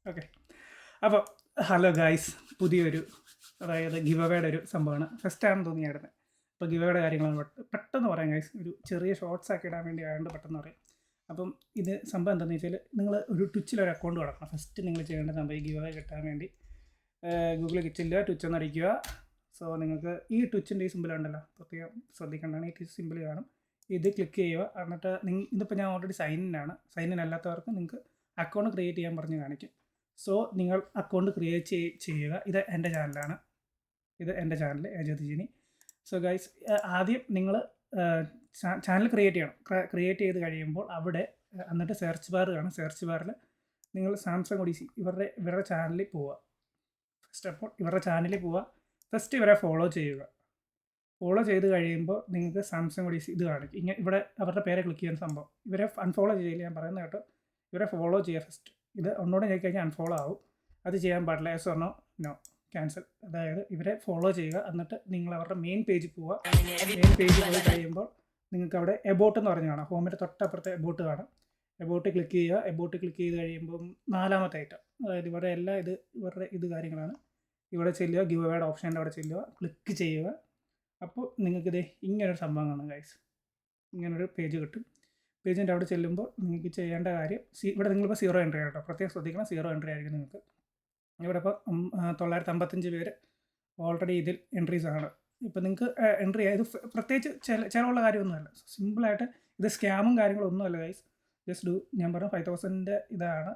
Okay. അപ്പോൾ hello guys, പുതിയൊരു അതായത് ഗിവ് അവേയുടെ ഒരു സംഭവമാണ്. ഫസ്റ്റാണെന്ന് തോന്നിയായിരുന്നു. അപ്പോൾ ഗിവ് അവേയുടെ കാര്യങ്ങളാണ് പെട്ടെന്ന് പറയാം ഗായ്സ്. ഒരു ചെറിയ ഷോർട്സ് ആക്കി ഇടാൻ വേണ്ടി ആയതുകൊണ്ട് പെട്ടെന്ന് പറയും. അപ്പം ഇത് സംഭവം എന്താണെന്ന് വെച്ചാൽ നിങ്ങൾ ഒരു ട്വിച്ചിലൊരു അക്കൗണ്ട് തുടങ്ങണം. ഫസ്റ്റ് നിങ്ങൾ ചെയ്യേണ്ട സംഭവം ഈ ഗിവ് അവേ കിട്ടാൻ വേണ്ടി ഗൂഗിളിൽ ചെല്ലുക, ട്വിച്ച് ഒന്ന് അടിക്കുക. സോ നിങ്ങൾക്ക് ഈ ട്വിച്ചിൻ്റെ ഈ സിമ്പിൾ ഉണ്ടല്ലോ, പ്രത്യേകം ശ്രദ്ധിക്കേണ്ടതാണ്. ഈ സിമ്പിൾ കാണും, ഇത് ക്ലിക്ക് ചെയ്യുക. എന്നിട്ട് ഇതിപ്പോൾ ഞാൻ ഓൾറെഡി സൈൻ ഇൻ ആണ്. സൈൻ ഇൻ അല്ലാത്തവർക്ക് നിങ്ങൾക്ക് അക്കൗണ്ട് ക്രിയേറ്റ് ചെയ്യാൻ പറഞ്ഞ് കാണിക്കും. സോ നിങ്ങൾ അക്കൗണ്ട് ക്രിയേറ്റ് ചെയ്യുക. ഇത് എൻ്റെ ചാനലാണ്, ഇത് എൻ്റെ ചാനൽ ജ്യോതിജിനി. സോ ഗൈസ്, ആദ്യം നിങ്ങൾ ചാനൽ ക്രിയേറ്റ് ചെയ്യണം. ക്രിയേറ്റ് ചെയ്ത് കഴിയുമ്പോൾ അവിടെ എന്നിട്ട് സെർച്ച് ബാർ കാണും. സെർച്ച് ബാറിൽ നിങ്ങൾ സാംസങ് ഒഡീസി ഇവരുടെ ചാനലിൽ പോവുക. ഫസ്റ്റ് അപ്പോൾ ഇവരുടെ ചാനലിൽ പോവുക. ഫസ്റ്റ് ഇവരെ ഫോളോ ചെയ്യുക. ഫോളോ ചെയ്ത് കഴിയുമ്പോൾ നിങ്ങൾക്ക് സാംസങ് ഒഡീസി ഇത് കാണിക്കും. ഇങ്ങനെ ഇവിടെ അവരുടെ പേരെ ക്ലിക്ക് ചെയ്യുന്ന സംഭവം. ഇവരെ അൺഫോളോ ചെയ്യില്ല, ഞാൻ പറയുന്നത് കേട്ടോ. ഇവരെ ഫോളോ ചെയ്യുക ഫസ്റ്റ്. ഇത് ഒന്നുകൂടെ ചെയ്ത് കഴിഞ്ഞാൽ അൺഫോളോ ആവും. അത് ചെയ്യാൻ പാടില്ല. Yes or no cancel. അതായത് ഇവരെ ഫോളോ ചെയ്യുക. എന്നിട്ട് നിങ്ങൾ അവരുടെ മെയിൻ പേജിൽ പോവുക. മെയിൻ പേജിൽ പോയി കഴിയുമ്പോൾ നിങ്ങൾക്ക് അവിടെ എബോട്ട് എന്ന് പറഞ്ഞ് കാണാം. ഹോമിൻ്റെ തൊട്ടപ്പുറത്തെ എബോട്ട് കാണാം. എബോട്ട് ക്ലിക്ക് ചെയ്യുക. എബോട്ട് ക്ലിക്ക് ചെയ്ത് കഴിയുമ്പം നാലാമത്തെ ഐറ്റം, അതായത് ഇവരുടെ എല്ലാ ഇവരുടെ കാര്യങ്ങളാണ്. ഇവിടെ ചെല്ലുക, ഗിവ് അവേയുടെ ഓപ്ഷൻ്റെ അവിടെ ചെല്ലുക, ക്ലിക്ക് ചെയ്യുക. അപ്പോൾ നിങ്ങൾക്കിത് ഇങ്ങനൊരു സംഭവം കാണും ഗൈസ്. ഇങ്ങനൊരു പേജ് കിട്ടും. പേജിൻ്റെ അവിടെ ചെല്ലുമ്പോൾ നിങ്ങൾക്ക് ചെയ്യേണ്ട കാര്യം, ഇവിടെ നിങ്ങളിപ്പോൾ 0 എൻട്രി ആണ് കേട്ടോ. പ്രത്യേകം ശ്രദ്ധിക്കണം, 0 എൻട്രി ആയിരിക്കും നിങ്ങൾക്ക്. ഇവിടെ ഇപ്പോൾ 955 പേര് ഓൾറെഡി ഇതിൽ എൻട്രീസ് ആണ്. ഇപ്പോൾ നിങ്ങൾക്ക് എൻട്രി ആയത് പ്രത്യേകിച്ച് ചിലവുള്ള കാര്യമൊന്നുമല്ല. സിമ്പിളായിട്ട് ഇത് സ്കാമും കാര്യങ്ങളൊന്നുമല്ല ഗൈസ്. Just do. ഞാൻ പറഞ്ഞ $5,000 ഇതാണ്,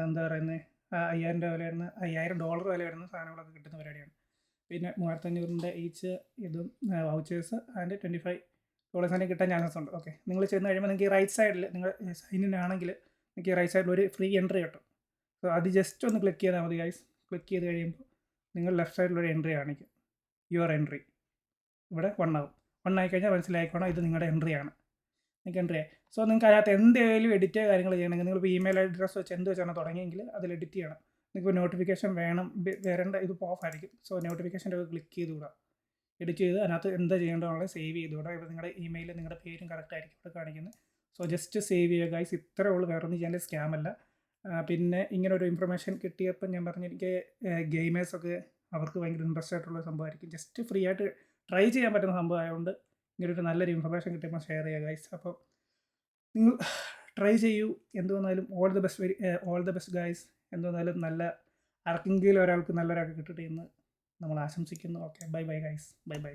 എന്താ പറയുന്നത്, $5,000 വില വരുന്ന $5,000 വില വരുന്ന സാധനങ്ങളൊക്കെ കിട്ടുന്ന പരിപാടിയാണ്. പിന്നെ $3,500 ഈച്ച് ഇതും വൗച്ചേഴ്സ് ആൻഡ് $25 കിട്ടാൻ ചാൻസസ് ഉണ്ട്. ഓക്കെ, നിങ്ങൾ ചെന്ന് കഴിയുമ്പോൾ നിങ്ങൾക്ക് ഈ റൈറ്റ് സൈഡിൽ, നിങ്ങൾ സൈൻ ഇൻ ആണെങ്കിൽ നിങ്ങൾക്ക് ഈ റൈറ്റ് സൈഡിൽ ഒരു ഫ്രീ എൻട്രി കിട്ടും. സോ അത് ജസ്റ്റ് ഒന്ന് ക്ലിക്ക് ചെയ്താൽ മതി ഗൈസ്. ക്ലിക്ക് ചെയ്ത് കഴിയുമ്പോൾ നിങ്ങൾ ലെഫ്റ്റ് സൈഡിലൊരു എൻട്രി കാണിക്കും. യുവർ എൻട്രി ഇവിടെ 1 ആവും. 1 ആയിക്കഴിഞ്ഞാൽ മനസ്സിലായിക്കോണം ഇത് നിങ്ങളുടെ എൻട്രിയാണ്. നിങ്ങൾക്ക് എൻട്രി ആയി. സോ നിങ്ങൾക്ക് അതിനകത്ത് എന്തെങ്കിലും എഡിറ്റ് കാര്യങ്ങൾ ചെയ്യണമെങ്കിൽ നിങ്ങളിപ്പോൾ ഇമെയിൽ അഡ്രസ്സ് വെച്ച് എന്ത് വെച്ചാണ് തുടങ്ങിയെങ്കിൽ അതിൽ എഡിറ്റ് ചെയ്യണം. നിങ്ങൾക്ക് നോട്ടിഫിക്കേഷൻ വേണം വരേണ്ട, ഇത് ഓഫ് ആയിരിക്കും. സോ നോട്ടിഫിക്കേഷൻ്റെ ഒക്കെ ക്ലിക്ക് ചെയ്ത് വിടുക. എഡിറ്റ് ചെയ്ത് അതിനകത്ത് എന്താ ചെയ്യേണ്ടതുള്ളത് സേവ് ചെയ്ത് വിടുക. ഇപ്പോൾ നിങ്ങളുടെ ഇമെയിൽ നിങ്ങളുടെ പേരും കറക്റ്റ് ആയിരിക്കും ഇവിടെ കാണിക്കുന്നത്. സോ ജസ്റ്റ് സേവ് ചെയ്യുക ഗൈസ്. ഇത്രേ ഉള്ളൂ, വേറെ ഒന്നും ചെയ്യാൻ സ്കാമല്ല. പിന്നെ ഇങ്ങനെ ഒരു ഇൻഫർമേഷൻ കിട്ടിയപ്പോൾ ഞാൻ പറഞ്ഞു, എനിക്ക് ഗെയിമേഴ്സൊക്കെ അവർക്ക് ഭയങ്കര ഇൻട്രസ്റ്റ് ആയിട്ടുള്ള സംഭവമായിരിക്കും. ജസ്റ്റ് ഫ്രീ ആയിട്ട് ട്രൈ ചെയ്യാൻ പറ്റുന്ന സംഭവം ആയതുകൊണ്ട് ഇങ്ങനൊരു നല്ലൊരു ഇൻഫർമേഷൻ കിട്ടിയപ്പോൾ ഷെയർ ചെയ്യുക ഗൈസ്. അപ്പോൾ നിങ്ങൾ ട്രൈ ചെയ്യൂ. എന്ത് വന്നാലും ഓൾ ദ ബെസ്റ്റ് ഗൈസ്. എന്ത് വന്നാലും നല്ല ആർക്കെങ്കിലും ഒരാൾക്ക് നല്ലൊരാൾക്ക് കിട്ടട്ടെ എന്ന് നമ്മൾ ആശംസിക്കുന്നു. Okay, bye guys, by.